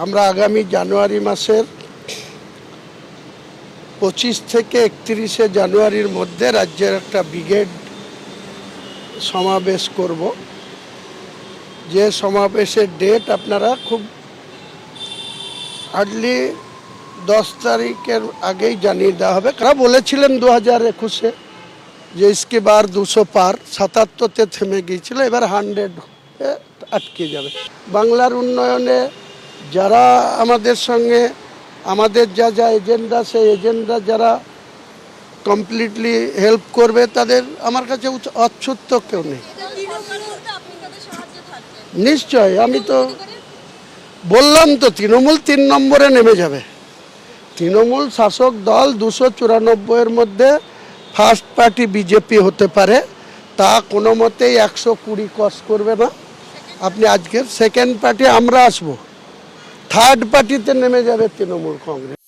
আমরা আগামী জানুয়ারি মাসের 25 থেকে 31 জানুয়ারির মধ্যে রাজ্যের একটা ব্রিগেড সমাবেশ করব। যে সমাবেশের ডেট আপনারা খুব আর্লি 10 তারিখের আগেই জানিয়ে দেওয়া হবে। কারা বলেছিলেন 2021-এ যে ইসকে বার 200 পার, 77-তে থেমে গিয়েছিল, এবার 100 আটকে যাবে। বাংলার উন্নয়নে যারা আমাদের সঙ্গে আমাদের যা যা এজেন্ডা, সেই এজেন্ডা যারা কমপ্লিটলি হেল্প করবে তাদের আমার কাছে অচ্ছুত কেউ নেই। নিশ্চয়, আমি তো বললাম তো তৃণমূল 3 নম্বরে নেমে যাবে। তৃণমূল শাসক দল 294-এর মধ্যে ফার্স্ট পার্টি বিজেপি হতে পারে, তা কোনো মতেই 120 ক্রস করবে না। আপনি আজকের সেকেন্ড পার্টি আমরা আসবো, থার্ড পার্টিতে নেমে যাবে তৃণমূল কংগ্রেস।